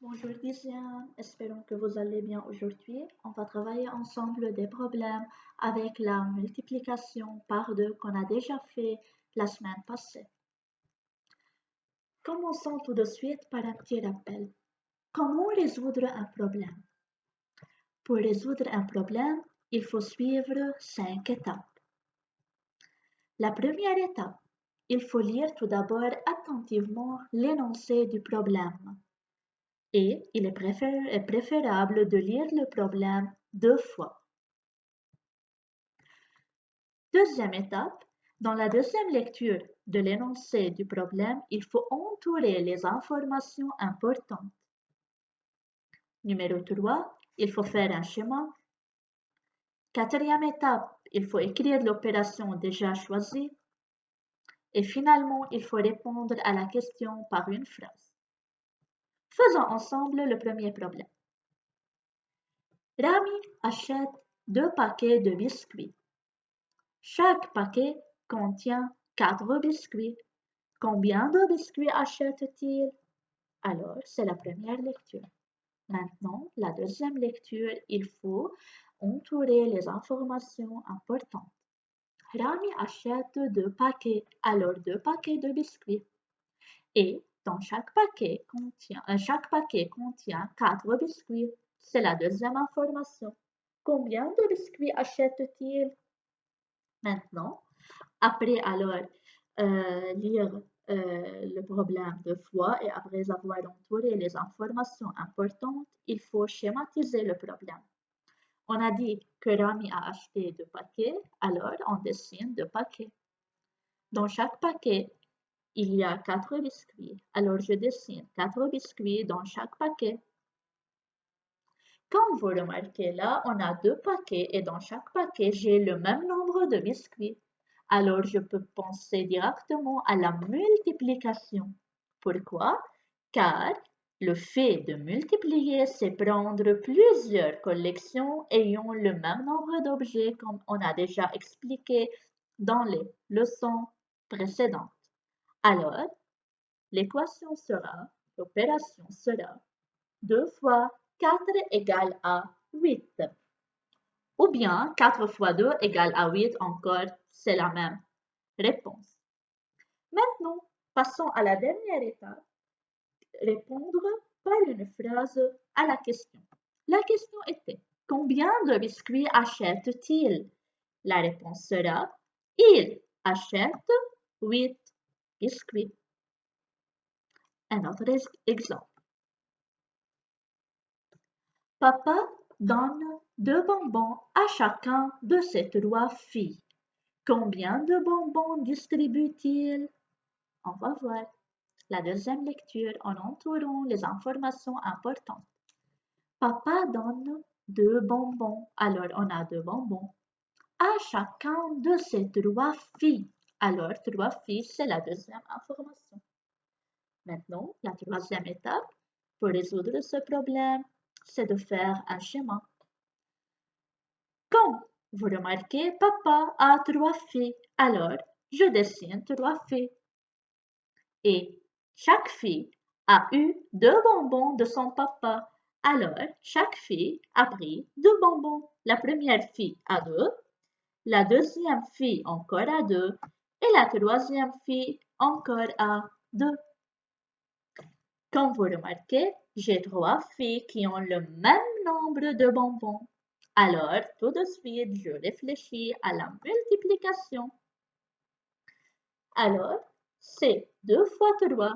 Bonjour Diane, espérons que vous allez bien aujourd'hui. On va travailler ensemble des problèmes avec la multiplication par deux qu'on a déjà fait la semaine passée. Commençons tout de suite par un petit rappel. Comment résoudre un problème? Pour résoudre un problème, il faut suivre 5 étapes. La première étape, il faut lire tout d'abord attentivement l'énoncé du problème. Et il est préférable de lire le problème 2 fois. Deuxième étape, dans la deuxième lecture de l'énoncé du problème, il faut entourer les informations importantes. Numéro 3, il faut faire un schéma. Quatrième étape, il faut écrire l'opération déjà choisie. Et finalement, il faut répondre à la question par une phrase. Faisons ensemble le premier problème. Rami achète 2 paquets de biscuits. Chaque paquet contient 4 biscuits. Combien de biscuits achète-t-il? Alors, c'est la première lecture. Maintenant, la deuxième lecture, il faut entourer les informations importantes. Rami achète 2 paquets, alors 2 paquets de biscuits. Et dans chaque paquet contient 4 biscuits. C'est la deuxième information. Combien de biscuits achète-t-il? Maintenant, après alors lire le problème 2 fois et après avoir entouré les informations importantes, il faut schématiser le problème. On a dit que Rami a acheté 2 paquets, alors on dessine 2 paquets. Dans chaque paquet, il y a 4 biscuits, alors je dessine 4 biscuits dans chaque paquet. Comme vous remarquez là, on a 2 paquets et dans chaque paquet, j'ai le même nombre de biscuits. Alors je peux penser directement à la multiplication. Pourquoi? Car le fait de multiplier, c'est prendre plusieurs collections ayant le même nombre d'objets comme on a déjà expliqué dans les leçons précédentes. Alors, l'opération sera 2 fois 4 égale à 8. Ou bien 4 fois 2 égale à 8 encore, c'est la même réponse. Maintenant, passons à la dernière étape, répondre par une phrase à la question. La question était, combien de biscuits achète-t-il? La réponse sera, il achète 8 biscuits. Un autre exemple. Papa donne 2 bonbons à chacun de ses 3 filles. Combien de bonbons distribue-t-il? On va voir. La deuxième lecture en entourant les informations importantes. Papa donne 2 bonbons. Alors, on a 2 bonbons. À chacun de ses 3 filles. Alors, 3 filles, c'est la deuxième information. Maintenant, la troisième étape pour résoudre ce problème, c'est de faire un schéma. Comme vous remarquez, papa a 3 filles. Alors, je dessine 3 filles. Et chaque fille a eu 2 bonbons de son papa. Alors, chaque fille a pris 2 bonbons. La première fille a 2, la deuxième fille encore a 2 et la troisième fille encore a 2. Comme vous remarquez, j'ai 3 filles qui ont le même nombre de bonbons. Alors, tout de suite, je réfléchis à la multiplication. Alors, c'est 2 fois 3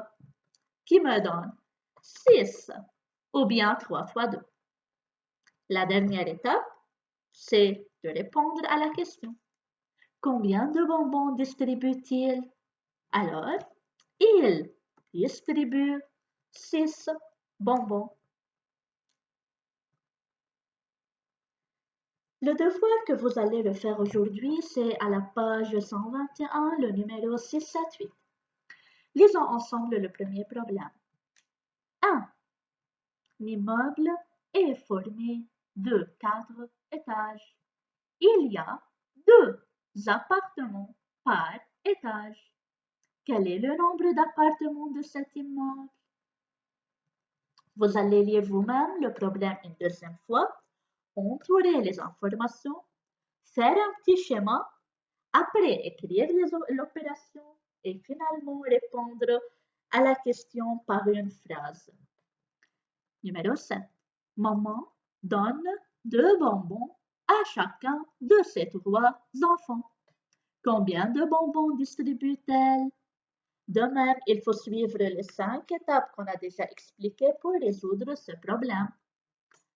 qui me donne 6 ou bien 3 fois 2. La dernière étape, c'est de répondre à la question. Combien de bonbons distribue-t-il? Alors, il distribue 6 bonbons. Le devoir que vous allez le faire aujourd'hui, c'est à la page 121, le numéro 678. Lisons ensemble le premier problème. 1. L'immeuble est formé de 4 étages. Il y a 2 appartements par étage. Quel est le nombre d'appartements de cet immeuble? Vous allez lire vous-même le problème une deuxième fois, entourer les informations, faire un petit schéma, après écrire l'opération et finalement répondre à la question par une phrase. Numéro 7. Maman donne 2 bonbons à chacun de ses 3 enfants. Combien de bonbons distribue-t-elle? De même, il faut suivre les 5 étapes qu'on a déjà expliquées pour résoudre ce problème.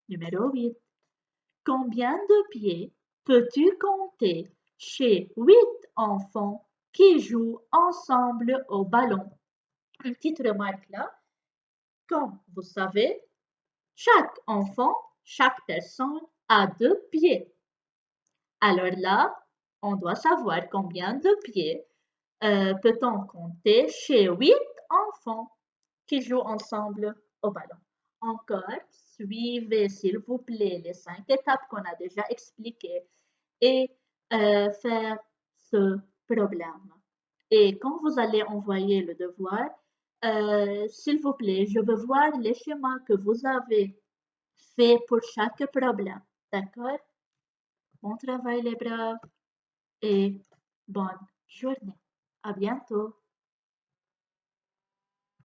Numéro 8. Combien de pieds peux-tu compter chez 8 enfants qui jouent ensemble au ballon? Une petite remarque là. Comme vous savez, chaque enfant, chaque personne a 2 pieds. Alors là, on doit savoir combien de pieds peut-on compter chez 8 enfants qui jouent ensemble au ballon. Encore, suivez s'il vous plaît les 5 étapes qu'on a déjà expliquées et faire ce problème. Et quand vous allez envoyer le devoir, s'il vous plaît, je veux voir les schémas que vous avez fait pour chaque problème. D'accord? Bon travail les braves et bonne journée. À bientôt.